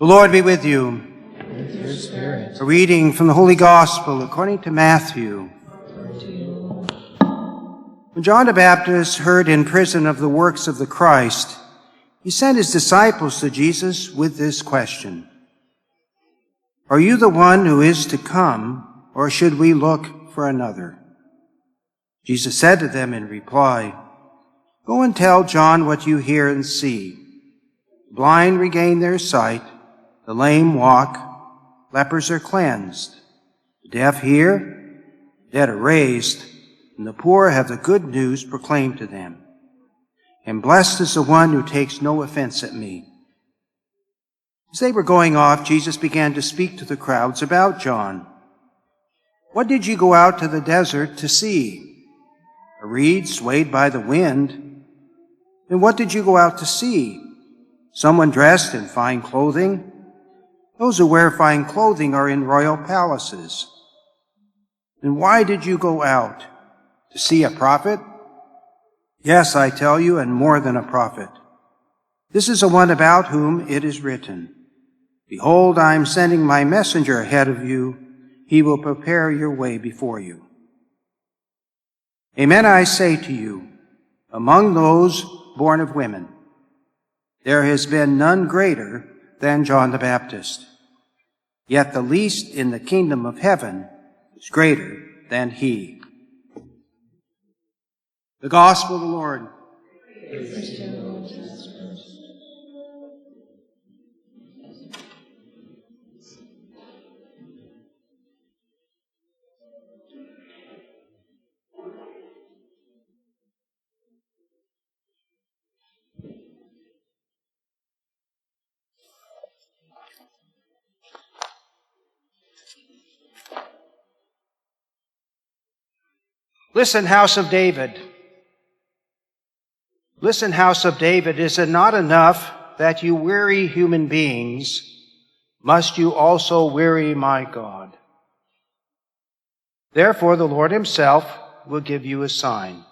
The Lord be with you. With your spirit. A reading from the Holy Gospel according to Matthew. When John the Baptist heard in prison of the works of the Christ, he sent his disciples to Jesus with this question: Are you the one who is to come, or should we look for another? Jesus said to them in reply, Go and tell John what you hear and see. The blind regain their sight, the lame walk, lepers are cleansed, the deaf hear, the dead are raised, and the poor have the good news proclaimed to them. And blessed is the one who takes no offense at me. As they were going off, Jesus began to speak to the crowds about John. What did you go out to the desert to see? A reed swayed by the wind? And what did you go out to see? Someone dressed in fine clothing? Those who wear fine clothing are in royal palaces. And why did you go out? To see a prophet? Yes, I tell you, and more than a prophet. This is the one about whom it is written, Behold, I am sending my messenger ahead of you. He will prepare your way before you. Amen, I say to you, among those born of women, there has been none greater than John the Baptist. Yet the least in the kingdom of heaven is greater than he. The Gospel of the Lord. Listen, house of David. Listen, house of David, is it not enough that you weary human beings? Must you also weary my God? Therefore, the Lord himself will give you a sign.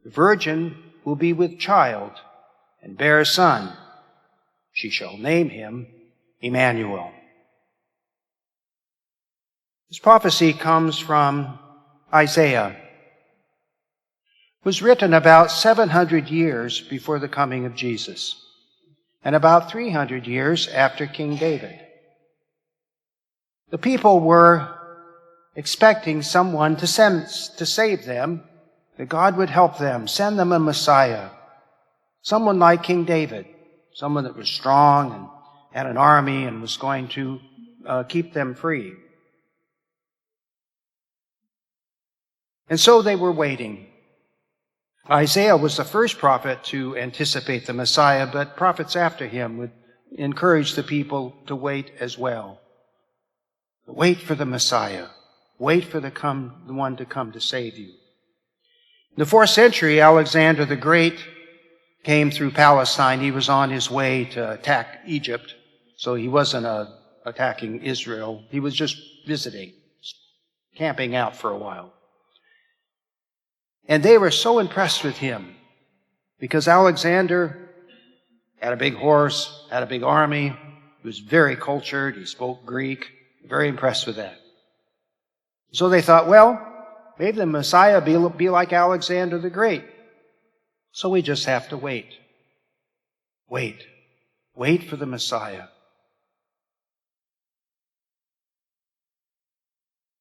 The virgin will be with child and bear a son. She shall name him Emmanuel. This prophecy comes from Isaiah. It was written about 700 years before the coming of Jesus and about 300 years after King David. The people were expecting someone to save them, that God would help them, send them a Messiah, someone like King David, someone that was strong and had an army and was going to keep them free. And so they were waiting. Isaiah was the first prophet to anticipate the Messiah, but prophets after him would encourage the people to wait as well. Wait for the Messiah. Wait for the one to come to save you. In the 4th century, Alexander the Great came through Palestine. He was on his way to attack Egypt, so he wasn't attacking Israel. He was just visiting, camping out for a while. And they were so impressed with him because Alexander had a big horse, had a big army. He was very cultured. He spoke Greek. Very impressed with that. So they thought, well, maybe the Messiah be like Alexander the Great. So we just have to wait. Wait. Wait for the Messiah.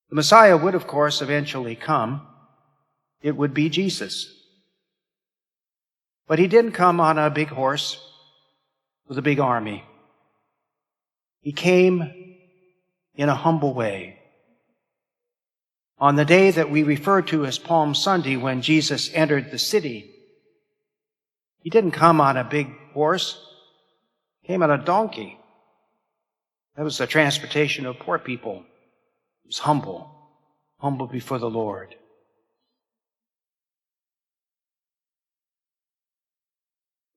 The Messiah would, of course, eventually come. It would be Jesus. But he didn't come on a big horse with a big army. He came in a humble way. On the day that we refer to as Palm Sunday, when Jesus entered the city, he didn't come on a big horse. He came on a donkey. That was the transportation of poor people. He was humble before the Lord.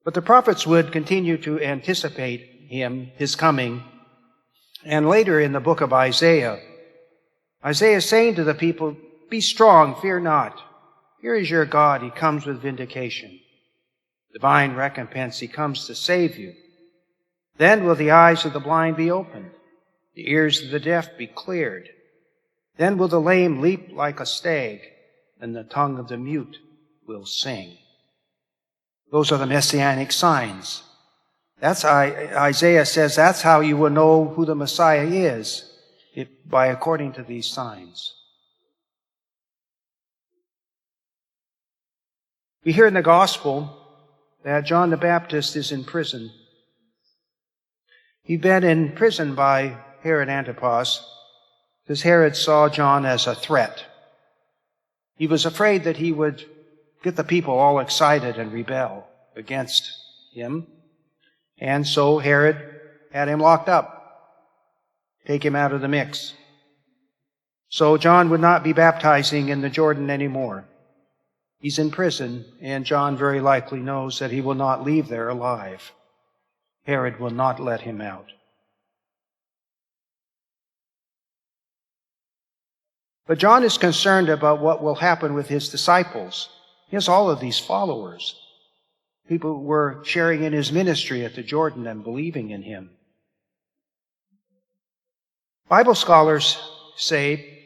But the prophets would continue to anticipate his coming. And later in the book of Isaiah is saying to the people, be strong, fear not. Here is your God. He comes with vindication. Divine recompense. He comes to save you. Then will the eyes of the blind be opened, the ears of the deaf be cleared. Then will the lame leap like a stag, and the tongue of the mute will sing. Those are the messianic signs. That's Isaiah says that's how you will know who the Messiah is, by according to these signs. We hear in the gospel that John the Baptist is in prison. He'd been in prison by Herod Antipas because Herod saw John as a threat. He was afraid that he would get the people all excited and rebel against him. And so Herod had him locked up, take him out of the mix. So John would not be baptizing in the Jordan anymore. He's in prison, and John very likely knows that he will not leave there alive. Herod will not let him out. But John is concerned about what will happen with his disciples. He has all of these followers. People who were sharing in his ministry at the Jordan and believing in him. Bible scholars say,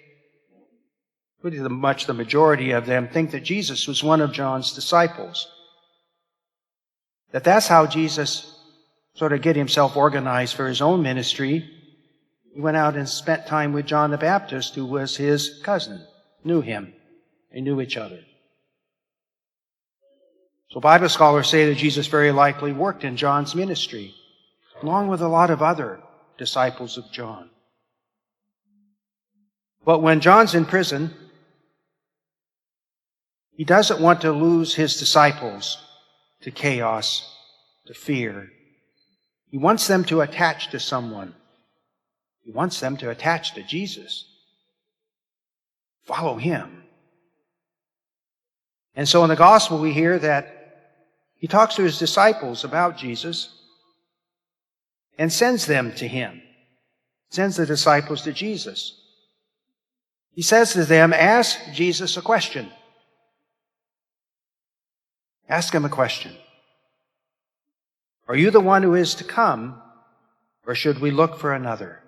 pretty much the majority of them, think that Jesus was one of John's disciples. That's how Jesus sort of get himself organized for his own ministry. He went out and spent time with John the Baptist, who was his cousin, knew him. They knew each other. So Bible scholars say that Jesus very likely worked in John's ministry, along with a lot of other disciples of John. But when John's in prison, he doesn't want to lose his disciples to chaos, to fear. He wants them to attach to someone. He wants them to attach to Jesus. Follow him. And so in the gospel we hear that he talks to his disciples about Jesus and sends them to him. Sends the disciples to Jesus. He says to them, ask Jesus a question. Ask him a question. Are you the one who is to come, or should we look for another?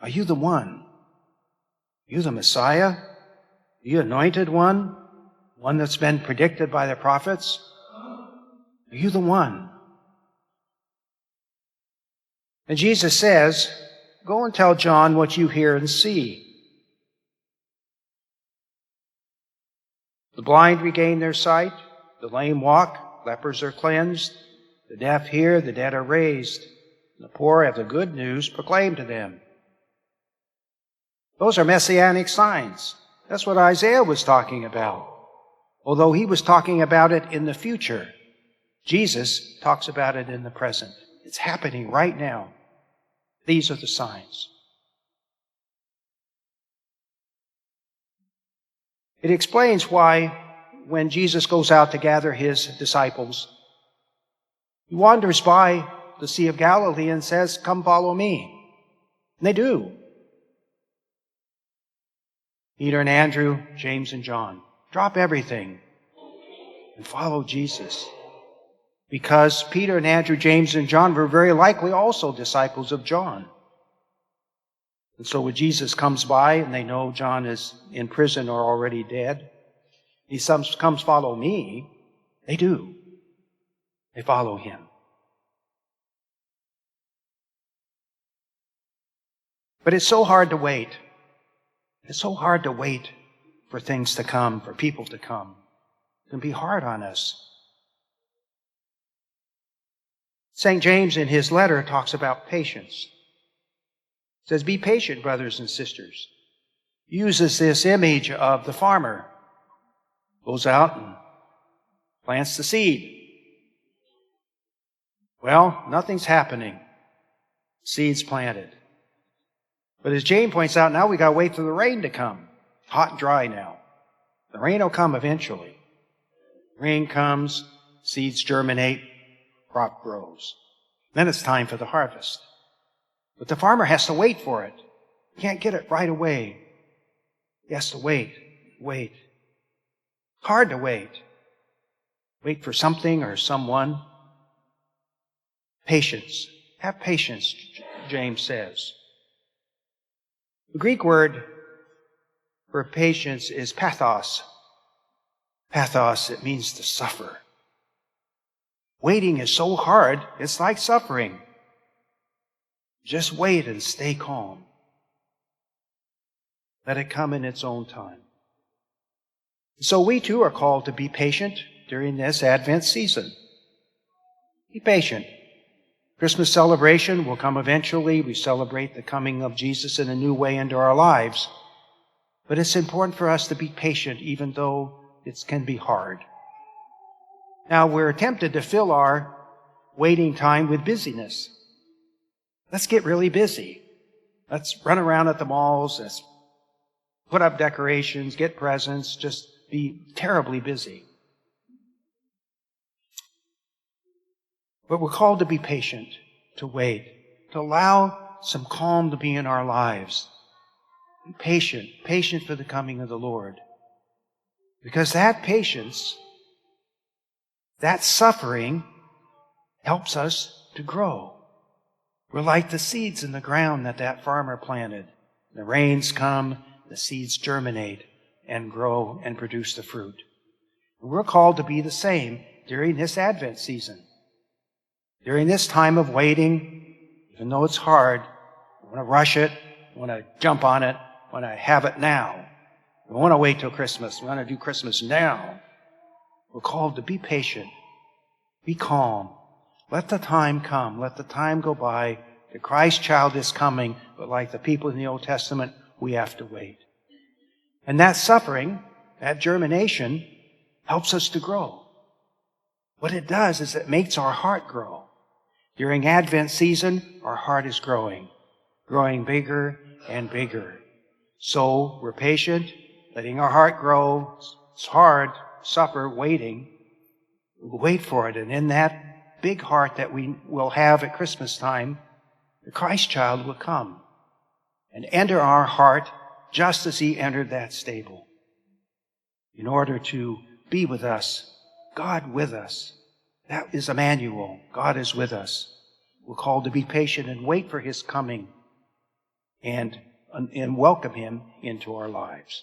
Are you the one? Are you the Messiah? Are you anointed one? One that's been predicted by the prophets? Are you the one? And Jesus says, go and tell John what you hear and see. The blind regain their sight, the lame walk, lepers are cleansed, the deaf hear, the dead are raised, and the poor have the good news proclaimed to them. Those are messianic signs. That's what Isaiah was talking about. Although he was talking about it in the future, Jesus talks about it in the present. It's happening right now. These are the signs. It explains why when Jesus goes out to gather his disciples, he wanders by the Sea of Galilee and says, come follow me. And they do. Peter and Andrew, James and John, drop everything and follow Jesus. Because Peter and Andrew, James and John were very likely also disciples of John. And so when Jesus comes by and they know John is in prison or already dead, he comes follow me. They do. They follow him. But it's so hard to wait. It's so hard to wait for things to come, for people to come. It can be hard on us. St. James in his letter talks about patience. He says, be patient, brothers and sisters. He uses this image of the farmer. Goes out and plants the seed. Well, nothing's happening. Seed's planted. But as James points out, now we got to wait for the rain to come. Hot and dry now. The rain will come eventually. Rain comes, seeds germinate, crop grows. Then it's time for the harvest. But the farmer has to wait for it. He can't get it right away. He has to wait. Hard to wait. Wait for something or someone. Patience. Have patience, James says. The Greek word for patience is pathos. Pathos, it means to suffer. Waiting is so hard, it's like suffering. Just wait and stay calm. Let it come in its own time. So we too are called to be patient during this Advent season. Be patient. Christmas celebration will come eventually. We celebrate the coming of Jesus in a new way into our lives. But it's important for us to be patient even though it can be hard. Now, we're tempted to fill our waiting time with busyness. Let's get really busy. Let's run around at the malls. Let's put up decorations, get presents, just be terribly busy. But we're called to be patient, to wait, to allow some calm to be in our lives. Be patient, patient for the coming of the Lord. Because that patience, that suffering, helps us to grow. We're like the seeds in the ground that farmer planted. The rains come, the seeds germinate and grow and produce the fruit. And we're called to be the same during this Advent season. During this time of waiting, even though it's hard, we want to rush it, we want to jump on it, we want to have it now. We want to wait till Christmas. We want to do Christmas now. We're called to be patient, be calm. Let the time come. Let the time go by. The Christ child is coming, but like the people in the Old Testament, we have to wait. And that suffering, that germination, helps us to grow. What it does is it makes our heart grow. During Advent season, our heart is growing bigger and bigger. So we're patient, letting our heart grow. It's hard, suffer, waiting. We'll wait for it. And in that big heart that we will have at Christmas time, the Christ child will come and enter our heart just as he entered that stable in order to be with us, God with us. That is Emmanuel. God is with us. We're called to be patient and wait for his coming and welcome him into our lives.